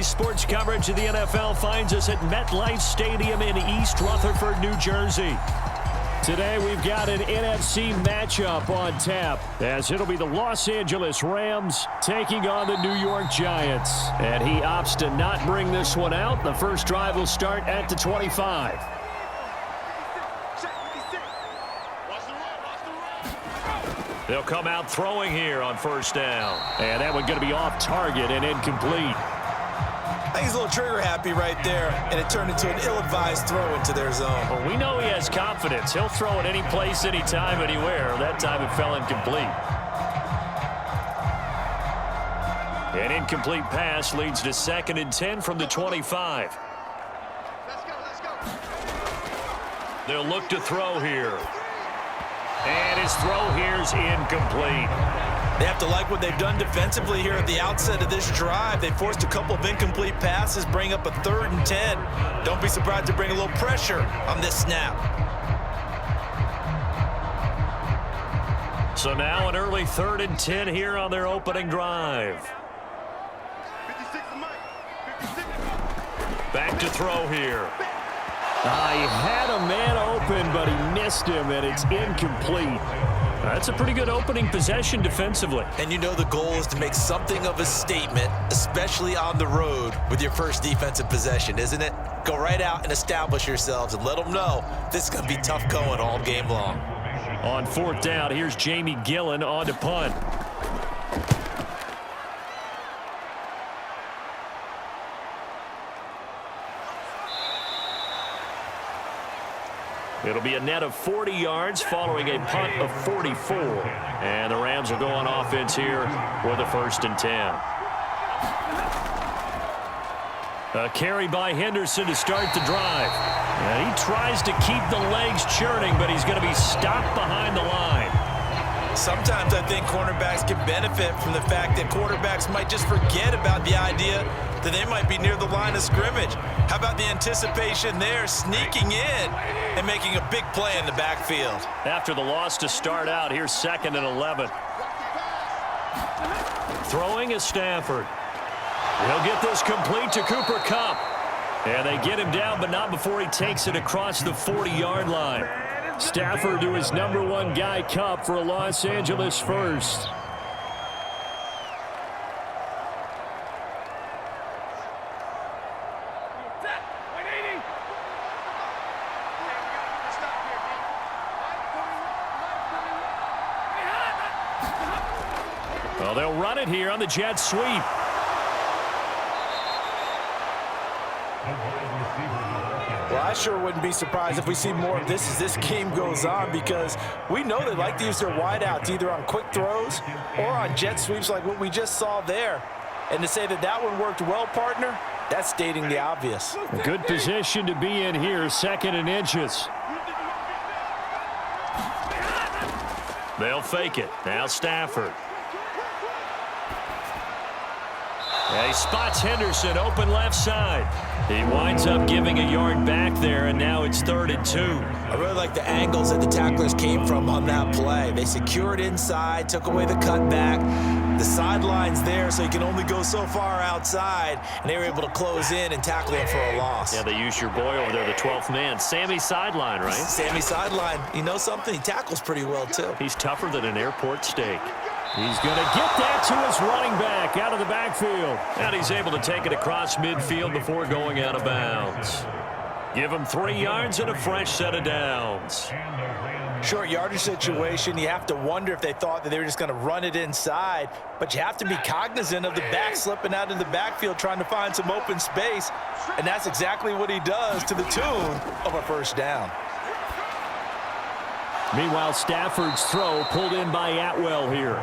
sports coverage of the NFL finds us at MetLife Stadium in East Rutherford, New Jersey. Today we've got an NFC matchup on tap, as it'll be the Los Angeles Rams taking on the New York Giants. And he opts to not bring this one out. The first drive will start at the 25. They'll come out throwing here on first down. And that one going to be off target and incomplete. I think he's a little trigger happy right there, and it turned into an ill-advised throw into their zone. Well, we know he has confidence. He'll throw it any place, anytime, anywhere. That time it fell incomplete. An incomplete pass leads to 2nd and 10 from the 25. Let's go. They'll look to throw here. And his throw here's incomplete. They have to like what they've done defensively here at the outset of this drive. They forced a couple of incomplete passes, bring up a 3rd and 10. Don't be surprised to bring a little pressure on this snap. So now an early 3rd and 10 here on their opening drive. 56 Back to throw here. He had a man open, but he missed him, and it's incomplete. That's a pretty good opening possession defensively. And you know the goal is to make something of a statement, especially on the road with your first defensive possession, isn't it? Go right out and establish yourselves and let them know this is going to be tough going all game long. On 4th down, here's Jamie Gillen on to punt. It'll be a net of 40 yards following a punt of 44. And the Rams will go on offense here with a 1st and 10. A carry by Henderson to start the drive. And he tries to keep the legs churning, but he's going to be stopped behind the line. Sometimes I think cornerbacks can benefit from the fact that quarterbacks might just forget about the idea that they might be near the line of scrimmage. How about the anticipation there, sneaking in and making a big play in the backfield? After the loss to start out, here's 2nd and 11. Throwing is Stafford. He'll get this complete to Cooper Kupp. And they get him down, but not before he takes it across the 40-yard line. Stafford to his #1 guy, Kupp, for a Los Angeles first. Well, they'll run it here on the jet sweep. Well, I sure wouldn't be surprised if we see more of this as this game goes on, because we know they like to use their wideouts either on quick throws or on jet sweeps like what we just saw there. And to say that that one worked well, partner, that's stating the obvious. A good position to be in here, 2nd and inches. They'll fake it. Now Stafford. And he spots Henderson open left side. He winds up giving a yard back there, and now it's 3rd and 2. I really like the angles that the tacklers came from on that play. They secured inside, took away the cutback. The sideline's there, so you can only go so far outside, and they were able to close in and tackle him for a loss. Yeah, they used your boy over there, the 12th man. Sammy Sideline, right? Sammy Sideline. You know something? He tackles pretty well, too. He's tougher than an airport steak. He's going to get that to his running back out of the backfield. And he's able to take it across midfield before going out of bounds. Give him 3 yards and a fresh set of downs. Short yardage situation, you have to wonder if they thought that they were just going to run it inside. But you have to be cognizant of the back slipping out in the backfield trying to find some open space. And that's exactly what he does, to the tune of a 1st down. Meanwhile, Stafford's throw pulled in by Atwell here.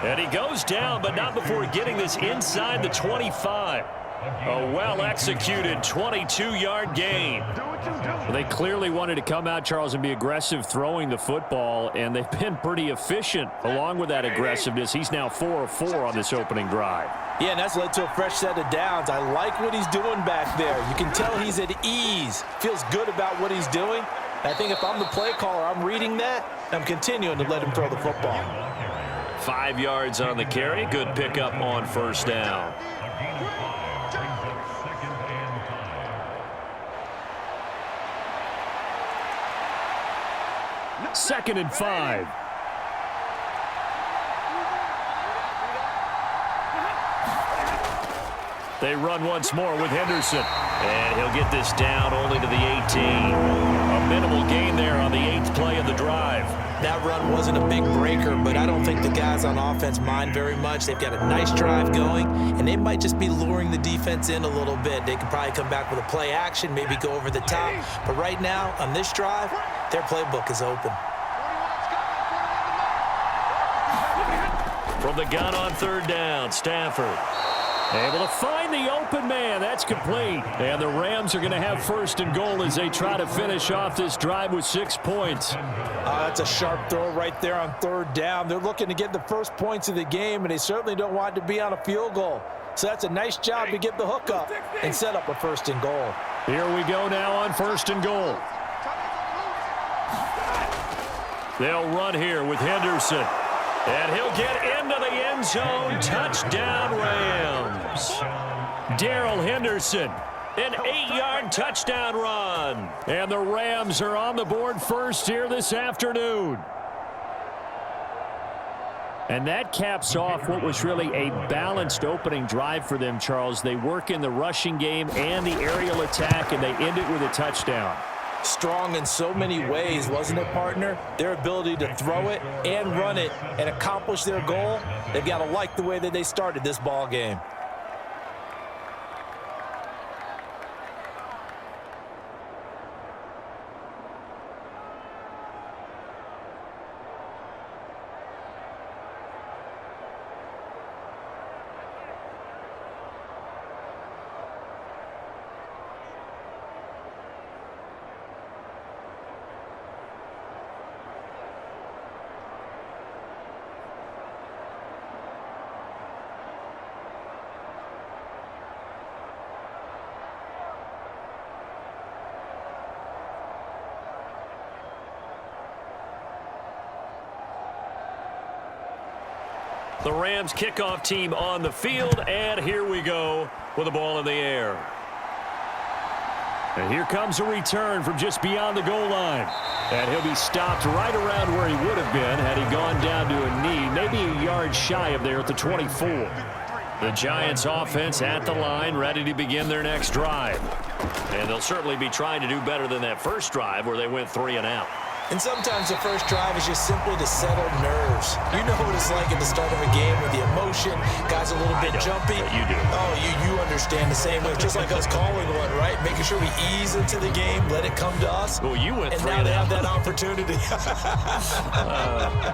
And he goes down, but not before getting this inside the 25. A well-executed 22-yard gain. Well, they clearly wanted to come out, Charles, and be aggressive throwing the football, and they've been pretty efficient along with that aggressiveness. He's now 4 of 4 on this opening drive. Yeah, and that's led to a fresh set of downs. I like what he's doing back there. You can tell he's at ease. Feels good about what he's doing. I think if I'm the play caller, I'm reading that, I'm continuing to let him throw the football. 5 yards on the carry. Good pickup on 1st down. 2nd and 5. They run once more with Henderson. And he'll get this down only to the 18. A minimal gain there on the 8th play of the drive. That run wasn't a big breaker, but I don't think the guys on offense mind very much. They've got a nice drive going, and they might just be luring the defense in a little bit. They could probably come back with a play action, maybe go over the top. But right now, on this drive, their playbook is open. From the gun on 3rd down, Stafford. Able to find the open man. That's complete. And the Rams are going to have 1st and goal as they try to finish off this drive with 6 points. That's a sharp throw right there on 3rd down. They're looking to get the first points of the game, and they certainly don't want it to be on a field goal. So that's a nice job to get the hook up and set up a 1st and goal. Here we go now on 1st and goal. They'll run here with Henderson. And he'll get into the end zone. Touchdown, Rams. Darrell Henderson, an 8-yard touchdown run. And the Rams are on the board first here this afternoon. And that caps off what was really a balanced opening drive for them, Charles. They work in the rushing game and the aerial attack, and they end it with a touchdown. Strong in so many ways, wasn't it, partner? Their ability to throw it and run it and accomplish their goal, they've got to like the way that they started this ball game. The Rams kickoff team on the field, and here we go with the ball in the air. And here comes a return from just beyond the goal line. And he'll be stopped right around where he would have been had he gone down to a knee, maybe a yard shy of there at the 24. The Giants offense at the line, ready to begin their next drive. And they'll certainly be trying to do better than that first drive where they went 3 and out. And sometimes the first drive is just simply to settle nerves. You know what it's like at the start of a game with the emotion. Guys a little bit jumpy. You do. Oh, you understand the same way. Just like us calling one, right? Making sure we ease into the game, let it come to us. Well, you went 3 and and out. now they have that opportunity.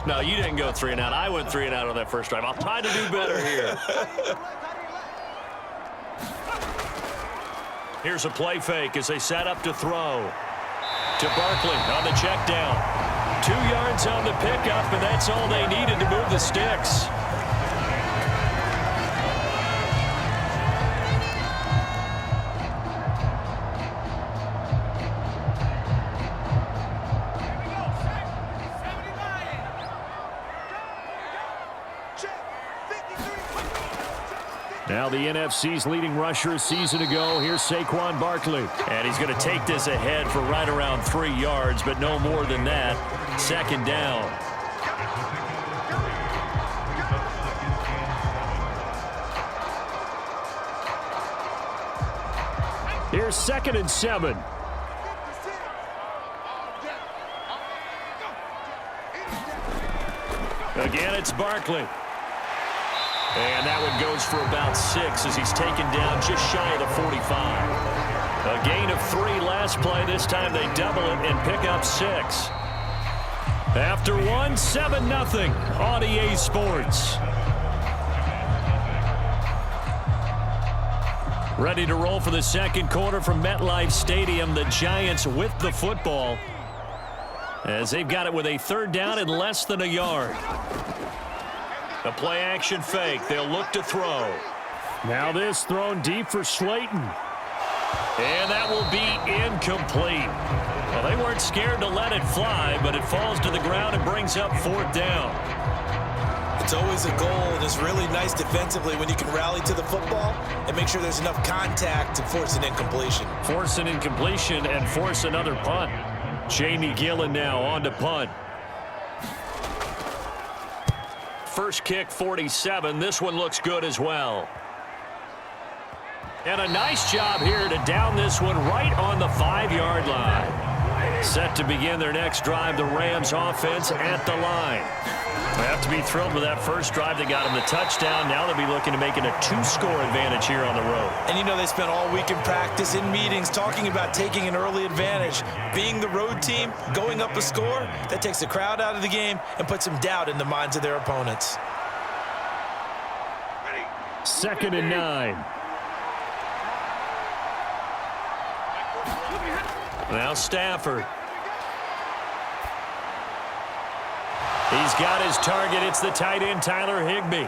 No, you didn't go 3 and out. I went 3 and out on that first drive. I'll try to do better here. Here's a play fake as they set up to throw. To Barkley on the check down. 2 yards on the pickup, and that's all they needed to move the sticks. Now the NFC's leading rusher a season ago. Here's Saquon Barkley. And he's going to take this ahead for right around 3 yards, but no more than that. 2nd down. Here's 2nd and 7. Again, it's Barkley. And that one goes for about 6 as he's taken down just shy of the 45. A gain of 3 last play. This time they double it and pick up 6. After 1, 7-0 on EA Sports. Ready to roll for the second quarter from MetLife Stadium. The Giants with the football as they've got it with a 3rd down and less than a yard. A play action fake. They'll look to throw. Now this thrown deep for Slayton. And that will be incomplete. Well, they weren't scared to let it fly, but it falls to the ground and brings up 4th down. It's always a goal, and it's really nice defensively when you can rally to the football and make sure there's enough contact to force an incompletion. Force an incompletion and force another punt. Jamie Gillen now on to punt. first kick 47. This one looks good as well. And a nice job here to down this one right on the 5-yard line. Set to begin their next drive, the Rams offense at the line. They have to be thrilled with that first drive that got them the touchdown. Now they'll be looking to make it a 2-score advantage here on the road. And you know they spent all week in practice, in meetings, talking about taking an early advantage. Being the road team, going up a score, that takes the crowd out of the game and puts some doubt in the minds of their opponents. 2nd and 9. Now Stafford. He's got his target. It's the tight end, Tyler Higbee.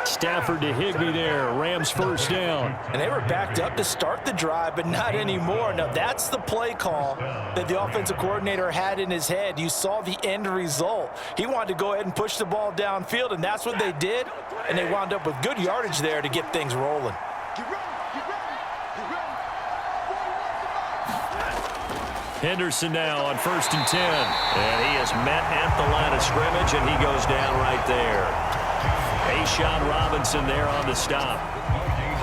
Stafford to Higbee there. Rams first down. And they were backed up to start the drive, but not anymore. Now, that's the play call that the offensive coordinator had in his head. You saw the end result. He wanted to go ahead and push the ball downfield, and that's what they did. And they wound up with good yardage there to get things rolling. Henderson now on 1st and 10. And he is met at the line of scrimmage, and he goes down right there. A'Shawn Robinson there on the stop.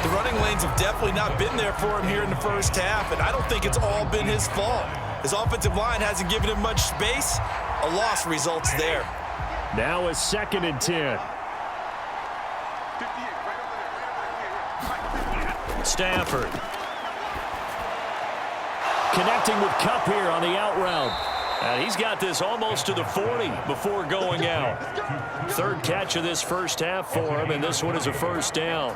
The running lanes have definitely not been there for him here in the first half, and I don't think it's all been his fault. His offensive line hasn't given him much space. A loss results there. Now a 2nd and 10. Stafford. Connecting with Kupp here on the out route. And he's got this almost to the 40 before going out. 3rd catch of this first half for him, and this one is a first down.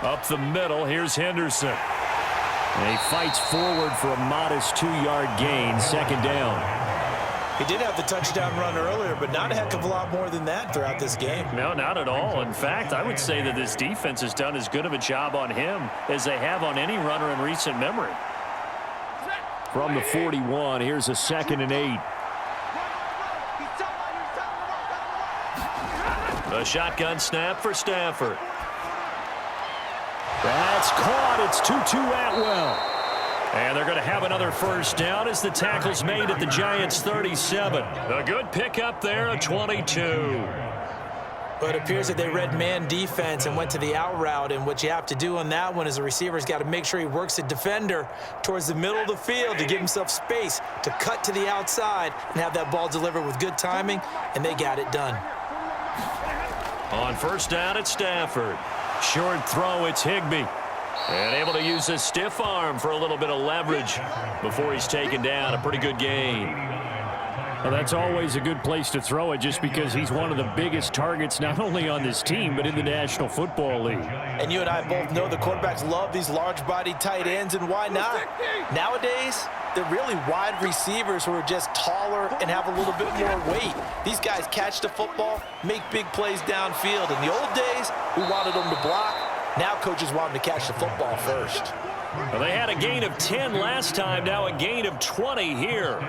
Up the middle, here's Henderson. And he fights forward for a modest 2-yard gain, 2nd down. He did have the touchdown run earlier, but not a heck of a lot more than that throughout this game. No, not at all. In fact, I would say that this defense has done as good of a job on him as they have on any runner in recent memory. From the 41, here's a 2nd and 8. A shotgun snap for Stafford. That's caught. It's Tutu Atwell. And they're going to have another first down as the tackle's made at the Giants' 37. A good pickup there, a 22. But it appears that they read man defense and went to the out route, and what you have to do on that one is the receiver's got to make sure he works the defender towards the middle of the field to give himself space to cut to the outside and have that ball delivered with good timing, and they got it done. On first down, it's Stafford. Short throw, it's Higbee. And able to use his stiff arm for a little bit of leverage before he's taken down. A pretty good gain. Well, that's always a good place to throw it just because he's one of the biggest targets not only on this team but in the National Football League. And you and I both know the quarterbacks love these large-bodied tight ends, and why not? Nowadays, they're really wide receivers who are just taller and have a little bit more weight. These guys catch the football, make big plays downfield. In the old days, we wanted them to block. Now coaches want them to catch the football first. Well, they had a gain of 10 last time, now a gain of 20 here.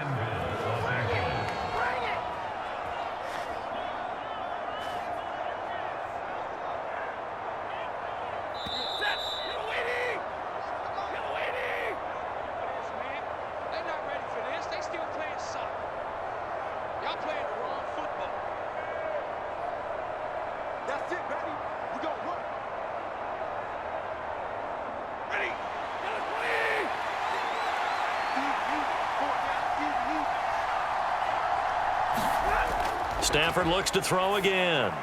Stafford looks to throw again.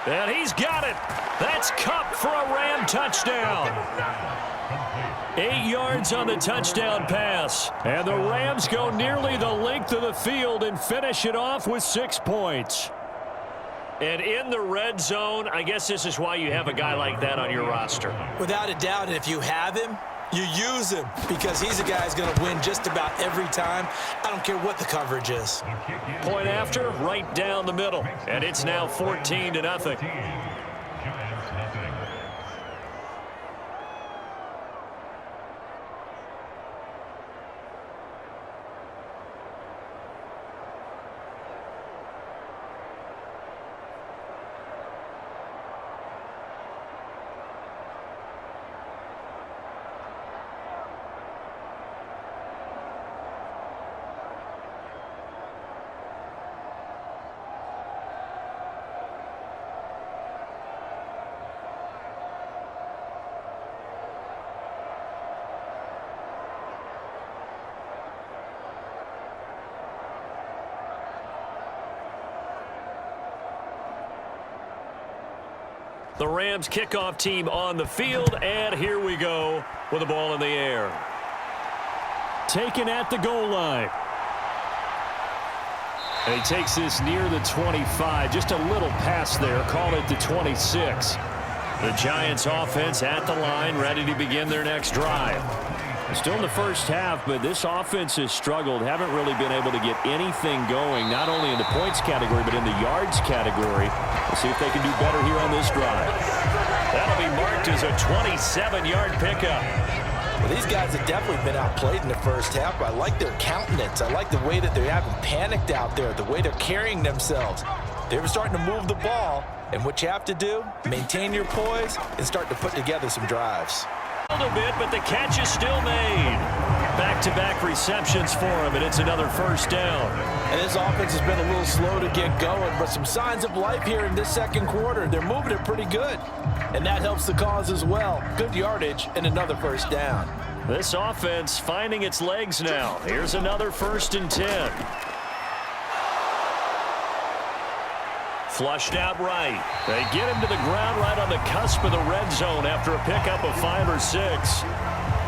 And he's got it. That's Kupp for a Ram touchdown. 8 yards on the touchdown pass. And the Rams go nearly the length of the field and finish it off with 6 points. And in the red zone, I guess this is why you have a guy like that on your roster. Without a doubt, and if you have him, you use him because he's a guy who's going to win just about every time. I don't care what the coverage is. Point after, right down the middle. And it's now 14-0. The Rams kickoff team on the field, and here we go with the ball in the air. Taken at the goal line. And he takes this near the 25. Just a little pass there. Call it the 26. The Giants offense at the line, ready to begin their next drive. Still in the first half, but this offense has struggled. Haven't really been able to get anything going, not only in the points category, but in the yards category. We'll see if they can do better here on this drive. That'll be marked as a 27-yard pickup. Well, these guys have definitely been outplayed in the first half, but I like their countenance. I like the way that they haven't panicked out there, the way they're carrying themselves. They're starting to move the ball, and what you have to do, maintain your poise and start to put together some drives. A bit, but the catch is still made. Back-to-back receptions for him, and it's another first down. And this offense has been a little slow to get going, but some signs of life here in this second quarter. They're moving it pretty good, and that helps the cause as well. Good yardage and another first down. This offense finding its legs now. Here's another 1st and 10. Flushed out right. They get him to the ground right on the cusp of the red zone after a pickup of 5 or 6.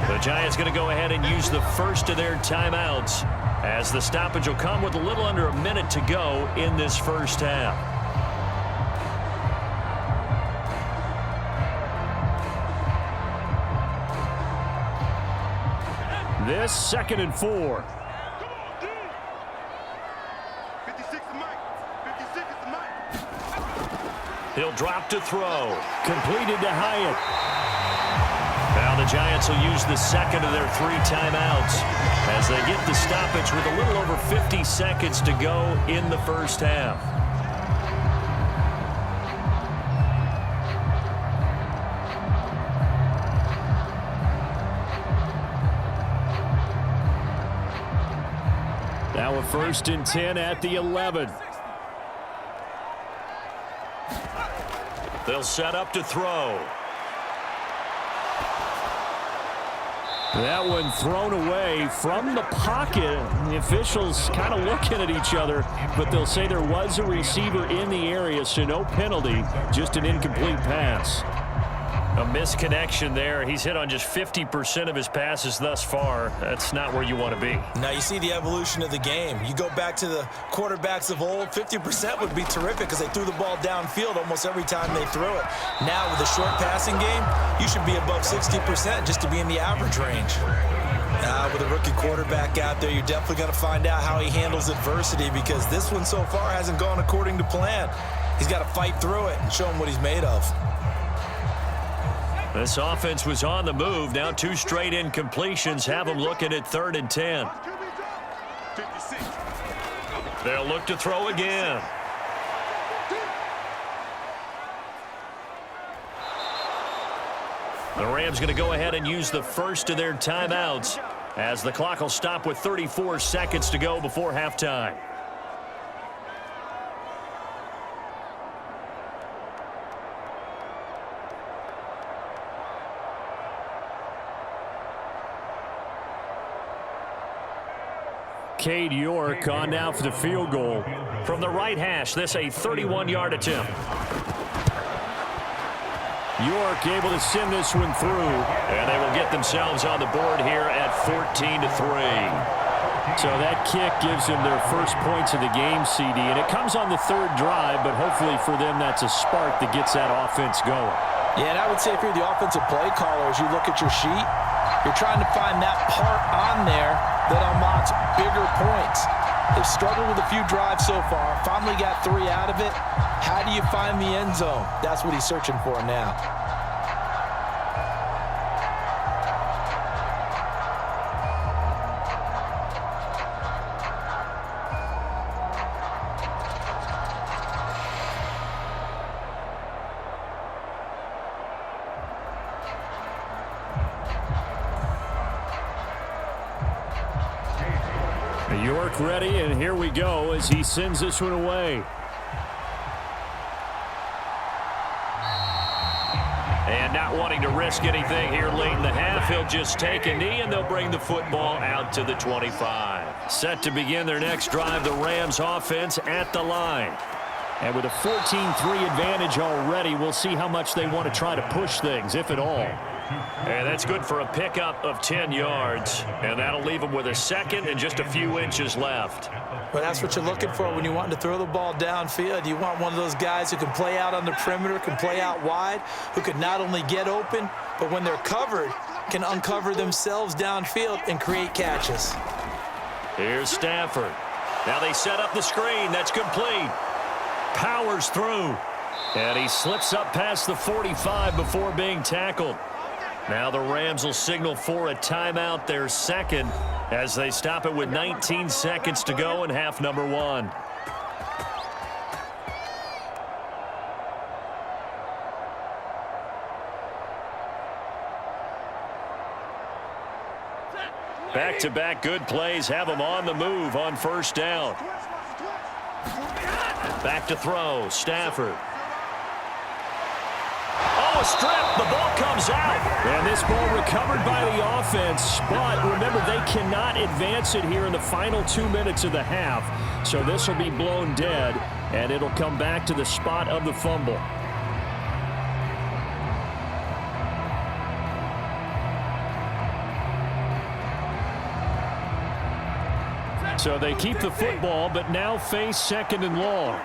The Giants going to go ahead and use the first of their timeouts, as the stoppage will come with a little under a minute to go in this first half. This 2nd and 4. 56 to Mike. 56 to Mike. He'll drop to throw. Completed to Hyatt. Now the Giants will use the second of their 3 timeouts as they get the stoppage with a little over 50 seconds to go in the first half. Now a 1st and 10 at the 11. They'll set up to throw. That one thrown away from the pocket. The officials kind of looking at each other, but they'll say there was a receiver in the area, so no penalty, just an incomplete pass. A misconnection there. He's hit on just 50% of his passes thus far. That's not where you want to be. Now you see the evolution of the game. You go back to the quarterbacks of old, 50% would be terrific because they threw the ball downfield almost every time they threw it. Now with the short passing game, you should be above 60% just to be in the average range. With a rookie quarterback out there, you're definitely going to find out how he handles adversity, because this one so far hasn't gone according to plan. He's got to fight through it and show him what he's made of. This offense was on the move. Now 2 straight incompletions have them looking at 3rd and 10. 56. They'll look to throw again. The Rams going to go ahead and use the first of their timeouts, as the clock will stop with 34 seconds to go before halftime. Cade York on now for the field goal. From the right hash, this a 31-yard attempt. York able to send this one through, and they will get themselves on the board here at 14-3. So that kick gives them their first points of the game, CD, and it comes on the 3rd drive, but hopefully for them that's a spark that gets that offense going. Yeah, and I would say if you're the offensive play caller, as you look at your sheet, you're trying to find that part on there that unlocks bigger points. They've struggled with a few drives so far, finally got 3 out of it. How do you find the end zone? That's what he's searching for now. York ready, and here we go as he sends this one away. And not wanting to risk anything here late in the half, he'll just take a knee, and they'll bring the football out to the 25. Set to begin their next drive, the Rams offense at the line. And with a 14-3 advantage already, we'll see how much they want to try to push things, if at all. And that's good for a pickup of 10 yards. And that'll leave them with a second and just a few inches left. But that's what you're looking for when you want to throw the ball downfield. You want one of those guys who can play out on the perimeter, can play out wide, who can not only get open, but when they're covered, can uncover themselves downfield and create catches. Here's Stafford. Now they set up the screen. That's complete. Powers through. And he slips up past the 45 before being tackled. Now the Rams will signal for a timeout, their second, as they stop it with 19 seconds to go in half number one. Back-to-back good plays have them on the move on first down. Back to throw, Stafford. Oh, a strip. The ball comes out. And this ball recovered by the offense. But remember, they cannot advance it here in the final 2 minutes of the half. So this will be blown dead, and it'll come back to the spot of the fumble. So they keep the football, but now face second and long.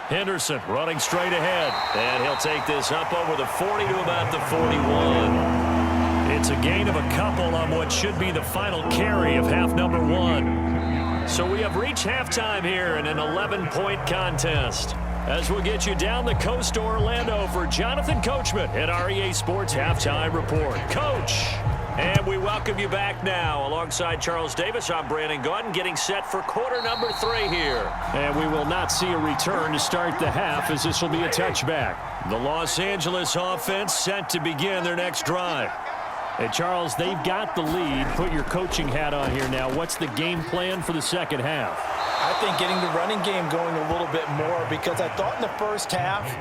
Henderson running straight ahead. And he'll take this up over the 40 to about the 41. It's a gain of a couple on what should be the final carry of half number one. So we have reached halftime here in an 11-point contest. As we'll get you down the coast to Orlando for Jonathan Coachman at our EA Sports Halftime Report. Coach! And we welcome you back now. Alongside Charles Davis, I'm Brandon Gaudin, getting set for quarter number 3 here. And we will not see a return to start the half, as this will be a touchback. The Los Angeles offense set to begin their next drive. Hey, Charles, they've got the lead. Put your coaching hat on here now. What's the game plan for the second half? I think getting the running game going a little bit more, because I thought in the first half,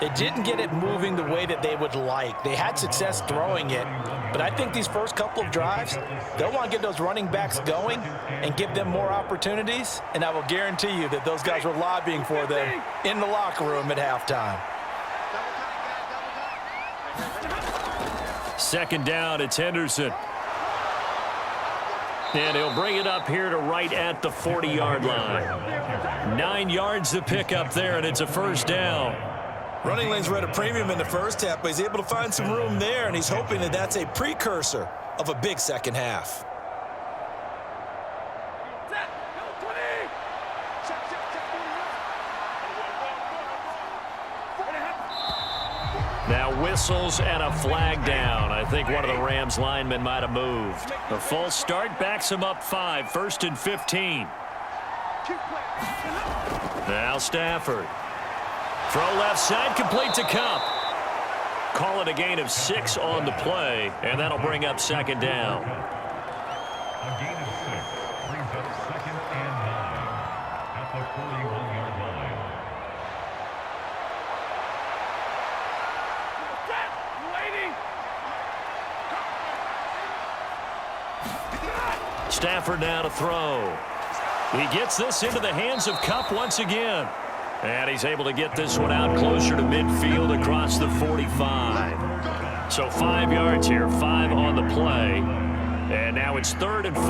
they didn't get it moving the way that they would like. They had success throwing it, but I think these first couple of drives, they'll want to get those running backs going and give them more opportunities, and I will guarantee you that those guys were lobbying for them in the locker room at halftime. Second down, it's Henderson. And he'll bring it up here to right at the 40-yard line. 9 yards to pick up there, and it's a first down. Running lanes were at a premium in the first half, but he's able to find some room there, and he's hoping that that's a precursor of a big second half. Now whistles and a flag down. I think one of the Rams linemen might have moved. The false start backs him up 5, 1st and 15. Now Stafford. Throw left side, complete to Cup. Call it a gain of 6 on the play, and that'll bring up second down. A gain of 6 brings up 2nd and 9 at the 41-yard line. Stafford now to throw. He gets this into the hands of Cup once again. And he's able to get this one out closer to midfield across the 45. So 5 yards here, 5 on the play. And now it's 3rd and 4.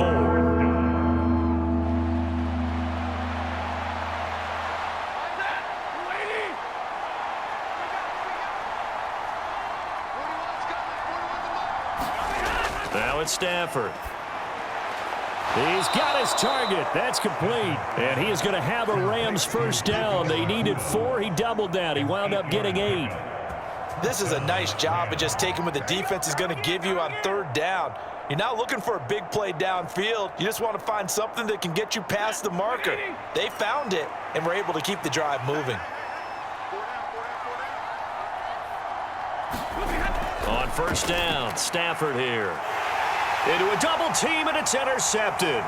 Now it's Stafford. He's got his target. That's complete. And he is going to have a Rams first down. They needed 4. He doubled that. He wound up getting 8. This is a nice job of just taking what the defense is going to give you on 3rd down. You're not looking for a big play downfield. You just want to find something that can get you past the marker. They found it and were able to keep the drive moving. On first down, Stafford here. Into a double team, and it's intercepted.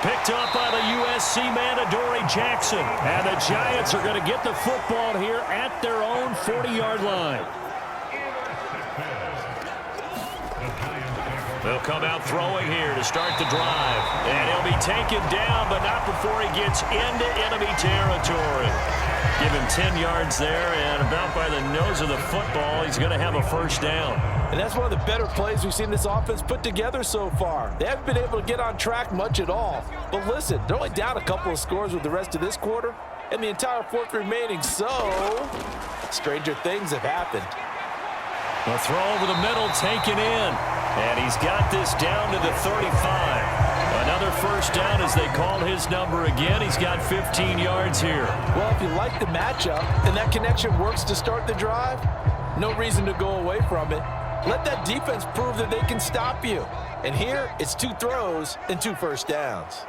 Picked up by the USC man, Adoree Jackson. And the Giants are going to get the football here at their own 40-yard line. They'll come out throwing here to start the drive. And he'll be taken down, but not before he gets into enemy territory. Give him 10 yards there, and about by the nose of the football, he's going to have a first down. And that's one of the better plays we've seen this offense put together so far. They haven't been able to get on track much at all. But listen, they're only down a couple of scores with the rest of this quarter, and the entire fourth remaining, so stranger things have happened. A throw over the middle taken in, and he's got this down to the 35. Another first down as they call his number again. He's got 15 yards here. Well, if you like the matchup and that connection works to start the drive, no reason to go away from it. Let that defense prove that they can stop you. And here, it's 2 throws and 2 first downs.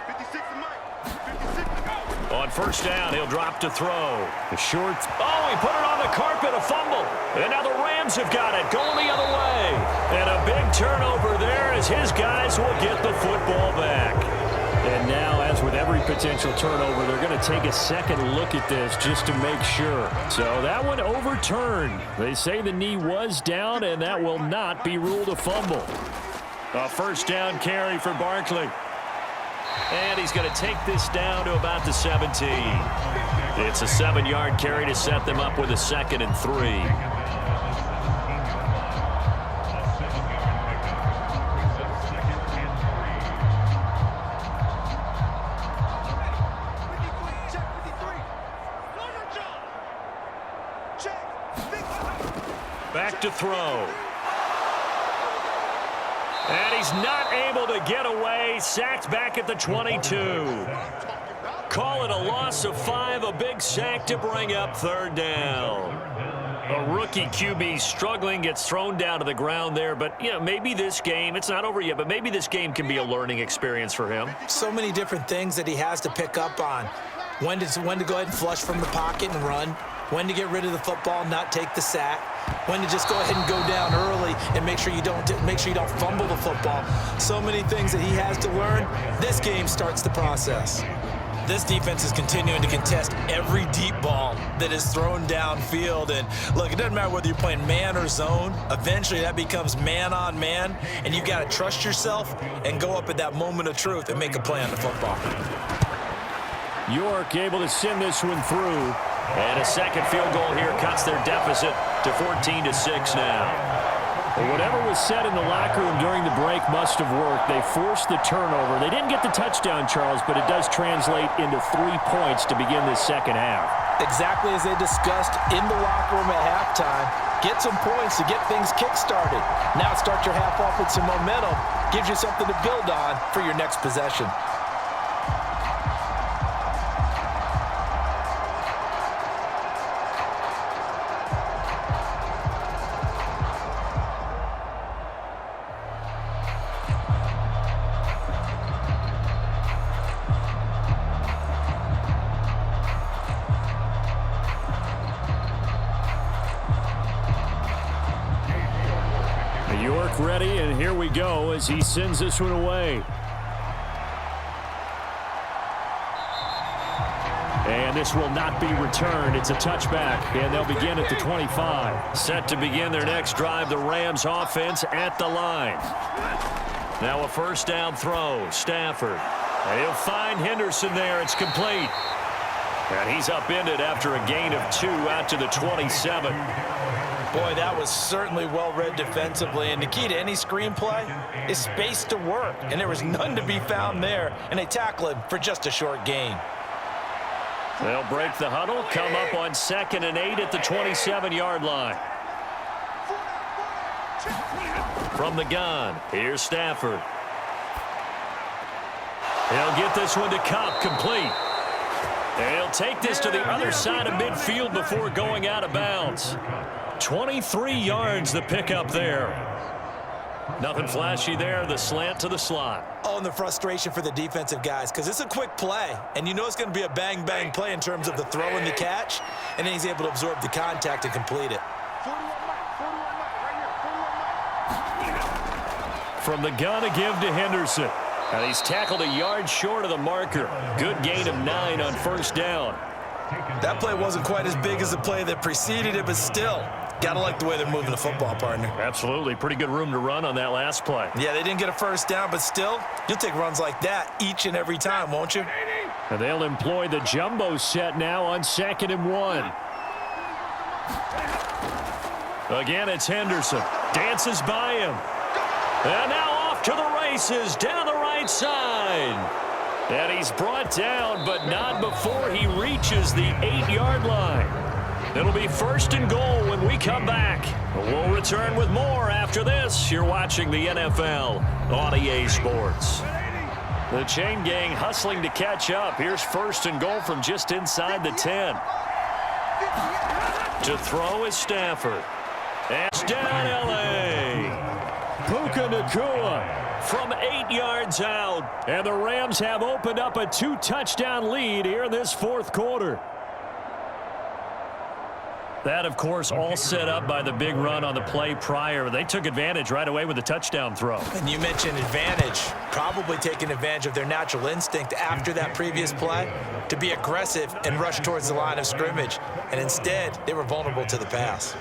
56 to Mike. 56 to go. On first down, he'll drop to throw. The short. Oh, he put it on the carpet, a fumble. And now the Rams have got it, going the other way. And a big turnover there as his guys will get the football back. And now, as with every potential turnover, they're going to take a second look at this just to make sure. So that one overturned. They say the knee was down, and that will not be ruled a fumble. A first down carry for Barkley. And he's going to take this down to about the 17. It's a 7-yard carry to set them up with a 2nd and 3. Back to throw. And he's not able to get away. Sacked back at the 22. Call it a loss of 5. A big sack to bring up 3rd down. A rookie QB struggling, gets thrown down to the ground there. But, you know, maybe this game, it's not over yet, but maybe this game can be a learning experience for him. So many different things that he has to pick up on. When to go ahead and flush from the pocket and run. When to get rid of the football and not take the sack. When to just go ahead and go down early and make sure you don't fumble the football. So many things that he has to learn. This game starts the process. This defense is continuing to contest every deep ball that is thrown downfield. And look, it doesn't matter whether you're playing man or zone. Eventually that becomes man on man, and you've got to trust yourself and go up at that moment of truth and make a play on the football. York able to send this one through. And a second field goal here cuts their deficit to 14-6 now. Well, whatever was said in the locker room during the break must have worked. They forced the turnover. They didn't get the touchdown, Charles, but it does translate into 3 points to begin this second half. Exactly as they discussed in the locker room at halftime. Get some points to get things kick-started. Now start your half off with some momentum. Gives you something to build on for your next possession. York ready, and here we go as he sends this one away. And this will not be returned. It's a touchback, and they'll begin at the 25. Set to begin their next drive, the Rams offense at the line. Now a first down throw, Stafford. And he'll find Henderson there. It's complete. And he's upended after a gain of 2 out to the 27. Boy, that was certainly well-read defensively, and the key to any screenplay is space to work, and there was none to be found there, and they tackle him for just a short gain. They'll break the huddle, come up on 2nd and 8 at the 27-yard line. From the gun, here's Stafford. He'll get this one to Kupp, complete. And he'll take this to the other side of midfield before going out of bounds. 23 yards the pickup there. Nothing flashy there, the slant to the slot. Oh, and the frustration for the defensive guys, because it's a quick play, and you know it's going to be a bang-bang play in terms of the throw and the catch, and then he's able to absorb the contact and complete it. 41 right here. From the gun, a give to Henderson. And he's tackled a yard short of the marker. Good gain of 9 on first down. That play wasn't quite as big as the play that preceded it, but still, Gotta like the way they're moving the football, partner. Absolutely. Pretty good room to run on that last play. Yeah, they didn't get a first down, but still, you'll take runs like that each and every time, won't you? And they'll employ the jumbo set now on 2nd and 1. Again, it's Henderson. Dances by him. And now off to the races down the right side. And he's brought down, but not before he reaches the 8-yard line. It'll be 1st and goal when we come back. We'll return with more after this. You're watching the NFL on EA Sports. The chain gang hustling to catch up. Here's 1st and goal from just inside the 10. To throw is Stafford. And it's down L.A. Puka Nacua from 8 yards out. And the Rams have opened up a 2-touchdown lead here in this 4th quarter. That, of course, all set up by the big run on the play prior. They took advantage right away with the touchdown throw. And you mentioned advantage. Probably taking advantage of their natural instinct after that previous play to be aggressive and rush towards the line of scrimmage. And instead, they were vulnerable to the pass.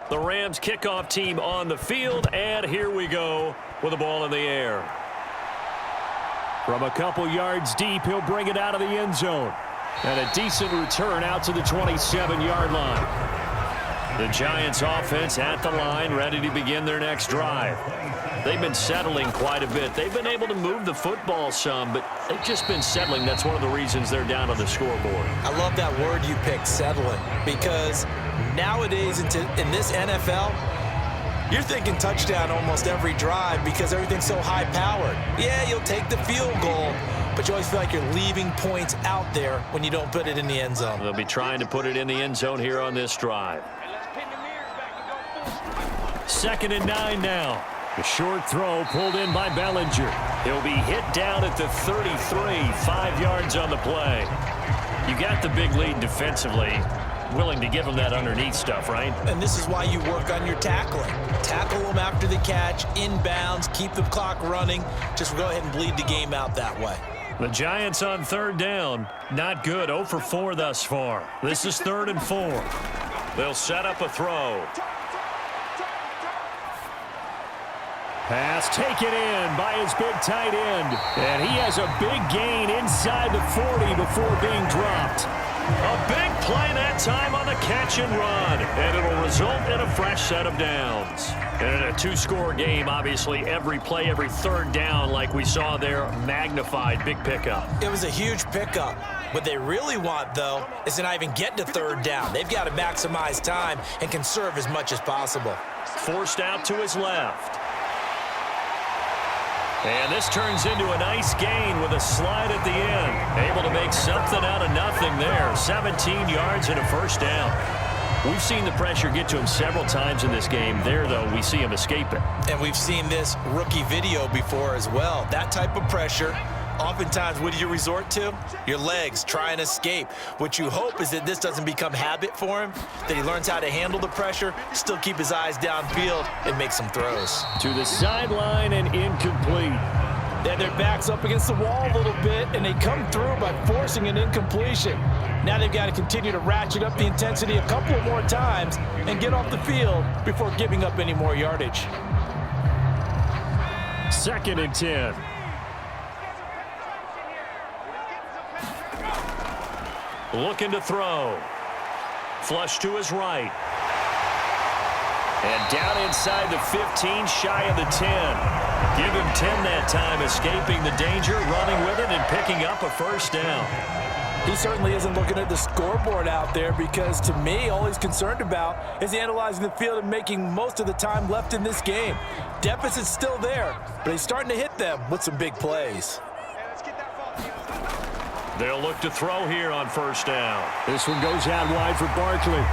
The Rams kickoff team on the field, and here we go with the ball in the air. From a couple yards deep, he'll bring it out of the end zone. And a decent return out to the 27-yard line. The Giants offense at the line, ready to begin their next drive. They've been settling quite a bit. They've been able to move the football some, but they've just been settling. That's one of the reasons they're down on the scoreboard. I love that word you picked, settling, because nowadays in this NFL, you're thinking touchdown almost every drive because everything's so high-powered. Yeah, you'll take the field goal, but you always feel like you're leaving points out there when you don't put it in the end zone. They'll be trying to put it in the end zone here on this drive. 2nd and 9 now. The short throw pulled in by Bellinger. He'll be hit down at the 33, 5 yards on the play. You got the big lead defensively. Willing to give him that underneath stuff, right? And this is why you work on your tackling. Tackle them after the catch, inbounds, keep the clock running. Just go ahead and bleed the game out that way. The Giants on 3rd down. Not good. 0 for 4 thus far. This is 3rd and 4. They'll set up a throw. Pass taken in by his big tight end. And he has a big gain inside the 40 before being dropped. A big play that time on the catch and run. And it'll result in a fresh set of downs. And in a 2-score game, obviously, every play, every 3rd down, like we saw there, magnified, big pickup. It was a huge pickup. What they really want, though, is to not even get to 3rd down. They've got to maximize time and conserve as much as possible. Forced out to his left. And this turns into a nice gain with a slide at the end. Able to make something out of nothing there. 17 yards and a 1st down. We've seen the pressure get to him several times in this game. There, though, we see him escape it. And we've seen this rookie video before as well. That type of pressure, oftentimes, what do you resort to? Your legs, try and escape. What you hope is that this doesn't become habit for him, that he learns how to handle the pressure, still keep his eyes downfield, and make some throws. To the sideline and incomplete. Then their back's up against the wall a little bit, and they come through by forcing an incompletion. Now they've got to continue to ratchet up the intensity a couple more times and get off the field before giving up any more yardage. 2nd and 10. Looking to throw. Flush to his right. And down inside the 15, shy of the 10. Give him 10 that time, escaping the danger, running with it, and picking up a 1st down. He certainly isn't looking at the scoreboard out there because, to me, all he's concerned about is analyzing the field and making most of the time left in this game. Deficit's still there, but he's starting to hit them with some big plays. They'll look to throw here on first down. This one goes out wide for Barkley.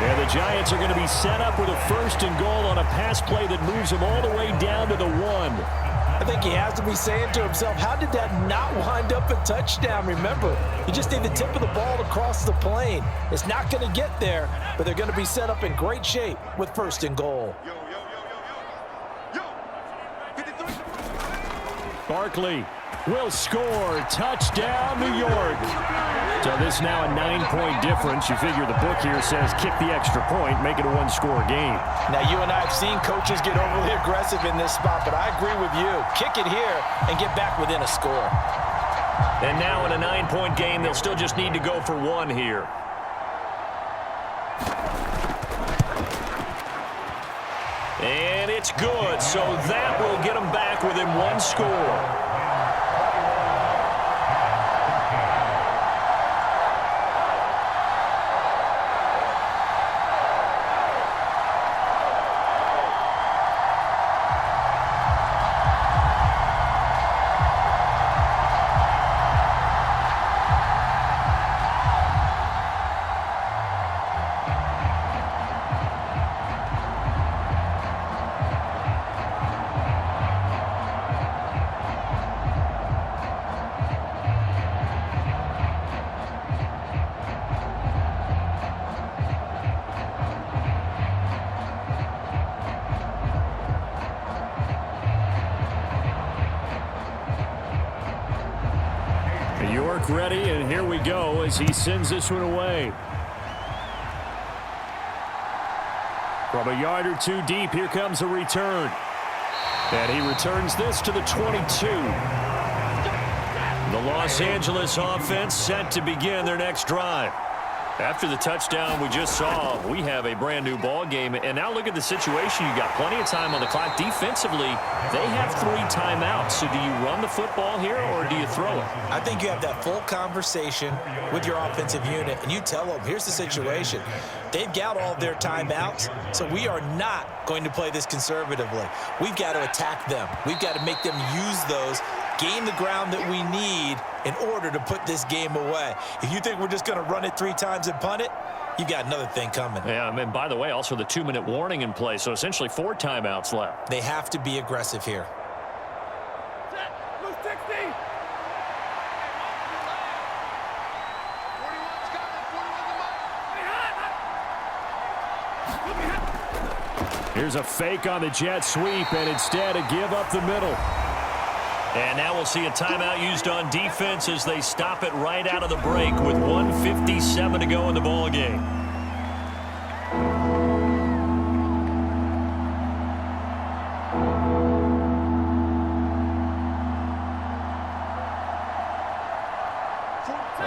And the Giants are going to be set up with a 1st and goal on a pass play that moves them all the way down to the 1. I think he has to be saying to himself, how did that not wind up a touchdown? Remember, you just need the tip of the ball to cross the plane. It's not going to get there, but they're going to be set up in great shape with 1st and goal. Barkley will score. Touchdown, New York. So this now a 9-point difference. You figure the book here says kick the extra point, make it a 1-score game. Now, you and I have seen coaches get overly aggressive in this spot, but I agree with you. Kick it here and get back within a score. And now in a 9-point game, they'll still just need to go for 1 here. And it's good, so that will get them back within 1 score. York ready, and here we go as he sends this one away. From a yard or 2 deep, here comes a return. And he returns this to the 22. The Los Angeles offense set to begin their next drive. After the touchdown we just saw, we have a brand new ball game. And now look at the situation. You got plenty of time on the clock. Defensively, they have 3 timeouts. So do you run the football here or do you throw it? I think you have that full conversation with your offensive unit, and you tell them, here's the situation. They've got all their timeouts, so we are not going to play this conservatively. We've got to attack them. We've got to make them use those, gain the ground that we need in order to put this game away. If you think we're just going to run it 3 times and punt it, you've got another thing coming. Yeah, and by the way, also the 2-minute warning in play, so essentially 4 timeouts left. They have to be aggressive here. Here's a fake on the jet sweep, and instead a give up the middle. And now we'll see a timeout used on defense as they stop it right out of the break with 1:57 to go in the ball game.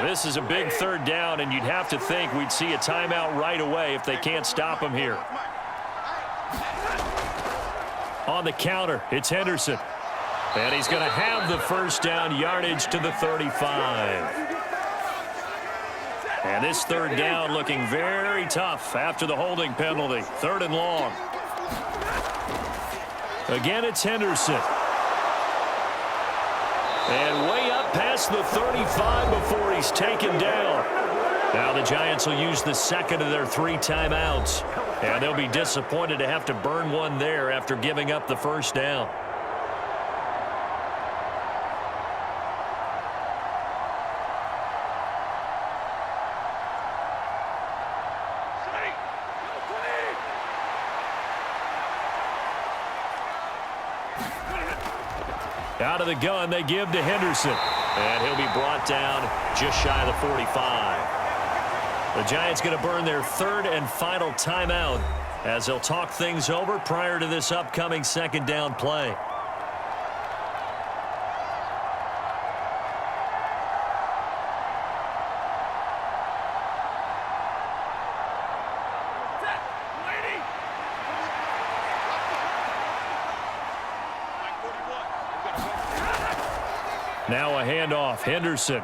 This is a big 3rd down, and you'd have to think we'd see a timeout right away if they can't stop him here. On the counter, it's Henderson. And he's going to have the 1st down, yardage to the 35. And this 3rd down looking very tough after the holding penalty. 3rd and long. Again, it's Henderson. And way up past the 35 before he's taken down. Now the Giants will use the 2nd of their 3 timeouts. And they'll be disappointed to have to burn one there after giving up the 1st down. Out of the gun, they give to Henderson. And he'll be brought down just shy of the 45. The Giants going to burn their 3rd and final timeout as they'll talk things over prior to this upcoming 2nd down play. Now a handoff. Henderson.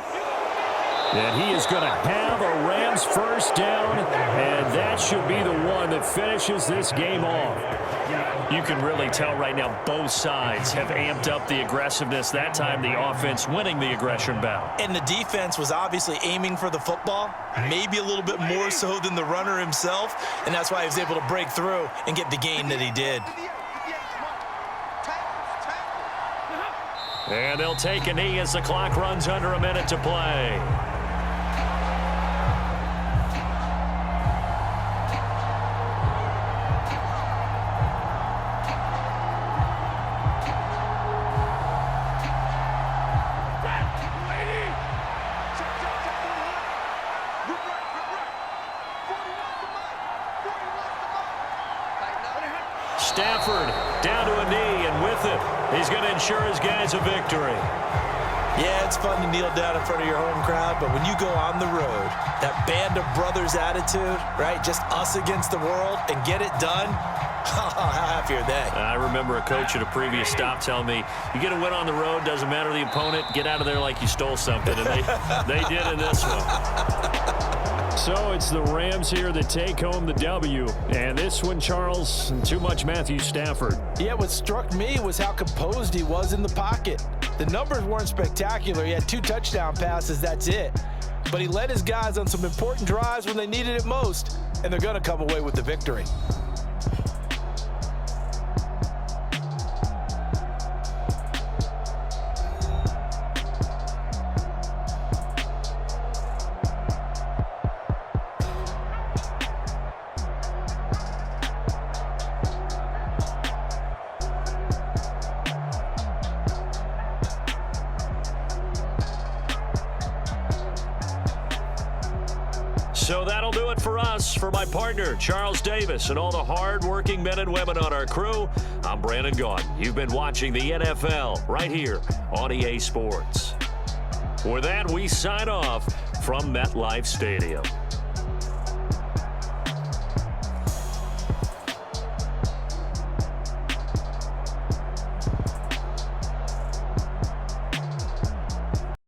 And he is going to have a Rams first down, and that should be the one that finishes this game off. You can really tell right now both sides have amped up the aggressiveness. That time the offense winning the aggression battle. And the defense was obviously aiming for the football, maybe a little bit more so than the runner himself, and that's why he was able to break through and get the gain that he did. And they'll take a knee as the clock runs under a minute to play. Stafford down to a knee, and with it, he's going to ensure his guys a victory. Yeah, it's fun to kneel down in front of your home crowd, but when you go on the road, that band of brothers attitude, right, just us against the world, and get it done, how happy are they? I remember a coach at a previous stop telling me, you get a win on the road, doesn't matter the opponent, get out of there like you stole something, and they did in this one. So it's the Rams here that take home the W. And this one, Charles, too much Matthew Stafford. Yeah, what struck me was how composed he was in the pocket. The numbers weren't spectacular. He had 2 touchdown passes, that's it. But he led his guys on some important drives when they needed it most, and they're going to come away with the victory. So that'll do it for us. For my partner, Charles Davis, and all the hard-working men and women on our crew, I'm Brandon Gaudin. You've been watching the NFL right here on EA Sports. With that, we sign off from MetLife Stadium.